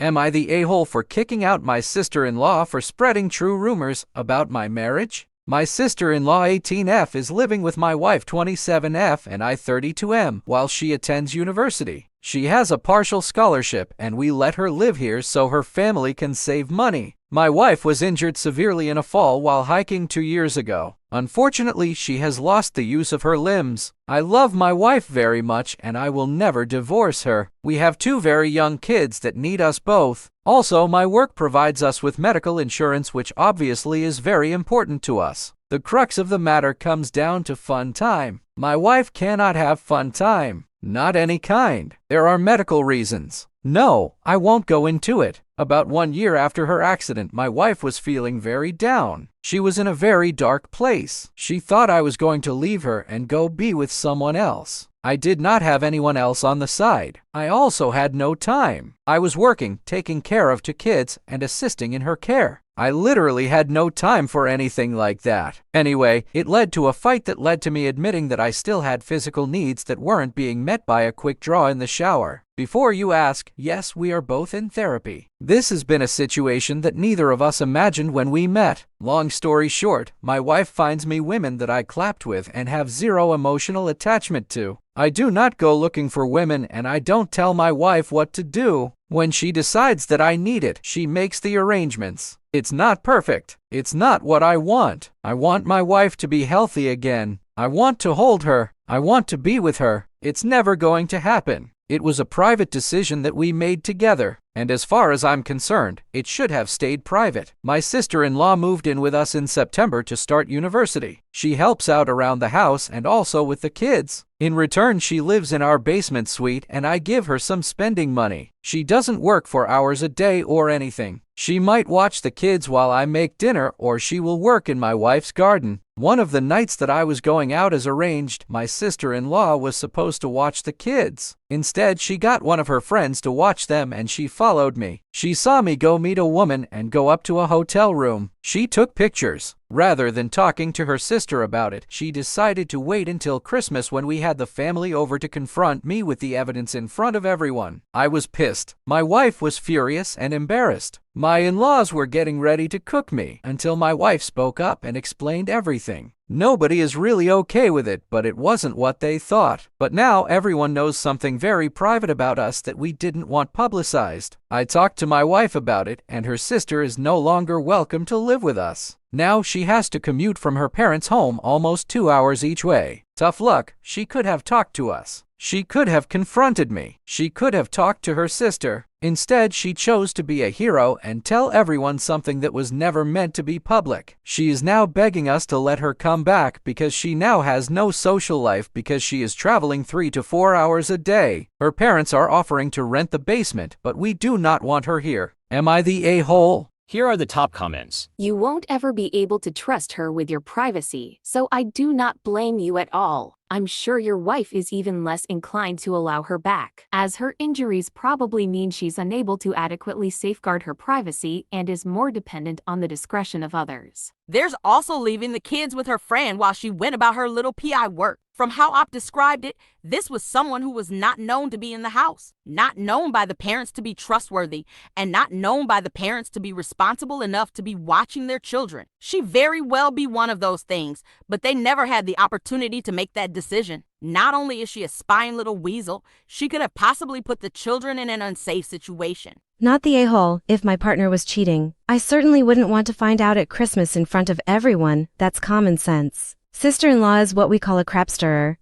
Am I the a-hole for kicking out my sister-in-law for spreading true rumors about my marriage? My sister-in-law 18F is living with my wife 27F and I 32M while she attends university. She has a partial scholarship and we let her live here so her family can save money. My wife was injured severely in a fall while hiking 2 years ago. Unfortunately, she has lost the use of her limbs. I love my wife very much and I will never divorce her. We have 2 very young kids that need us both. Also, my work provides us with medical insurance, which obviously is very important to us. The crux of the matter comes down to fun time. My wife cannot have fun time. Not any kind. There are medical reasons. No, I won't go into it. About 1 year after her accident, my wife was feeling very down. She was in a very dark place. She thought I was going to leave her and go be with someone else. I did not have anyone else on the side. I also had no time. I was working, taking care of 2 kids, and assisting in her care. I literally had no time for anything like that. Anyway, it led to a fight that led to me admitting that I still had physical needs that weren't being met by a quick draw in the shower. Before you ask, yes, we are both in therapy. This has been a situation that neither of us imagined when we met. Long story short, my wife finds me women that I clapped with and have zero emotional attachment to. I do not go looking for women and I don't tell my wife what to do. When she decides that I need it, she makes the arrangements. It's not perfect. It's not what I want. I want my wife to be healthy again. I want to hold her. I want to be with her. It's never going to happen. It was a private decision that we made together, and as far as I'm concerned, it should have stayed private. My sister-in-law moved in with us in September to start university. She helps out around the house and also with the kids. In return, she lives in our basement suite and I give her some spending money. She doesn't work for hours a day or anything. She might watch the kids while I make dinner, or she will work in my wife's garden. One of the nights that I was going out as arranged, my sister-in-law was supposed to watch the kids. Instead, she got one of her friends to watch them and she followed me. She saw me go meet a woman and go up to a hotel room. She took pictures. Rather than talking to her sister about it, she decided to wait until Christmas when we had the family over to confront me with the evidence in front of everyone. I was pissed. My wife was furious and embarrassed. My in-laws were getting ready to cook me until my wife spoke up and explained everything. Nobody is really okay with it, but it wasn't what they thought. But now everyone knows something very private about us that we didn't want publicized. I talked to my wife about it, and her sister is no longer welcome to live with us. Now she has to commute from her parents' home almost 2 hours each way. Tough luck. She could have talked to us. She could have confronted me. She could have talked to her sister. Instead, she chose to be a hero and tell everyone something that was never meant to be public. She is now begging us to let her come back because she now has no social life because she is traveling 3 to 4 hours a day. Her parents are offering to rent the basement, but we do not want her here. Am I the a-hole? Here are the top comments. You won't ever be able to trust her with your privacy, so I do not blame you at all. I'm sure your wife is even less inclined to allow her back, as her injuries probably mean she's unable to adequately safeguard her privacy and is more dependent on the discretion of others. There's also leaving the kids with her friend while she went about her little PI work. From how Op described it, this was someone who was not known to be in the house, not known by the parents to be trustworthy, and not known by the parents to be responsible enough to be watching their children. She very well be one of those things, but they never had the opportunity to make that decision. Not only is she a spying little weasel, she could have possibly put the children in an unsafe situation. Not the a-hole. If my partner was cheating, I certainly wouldn't want to find out at Christmas in front of everyone. That's common sense. Sister-in-law is what we call a crap stirrer.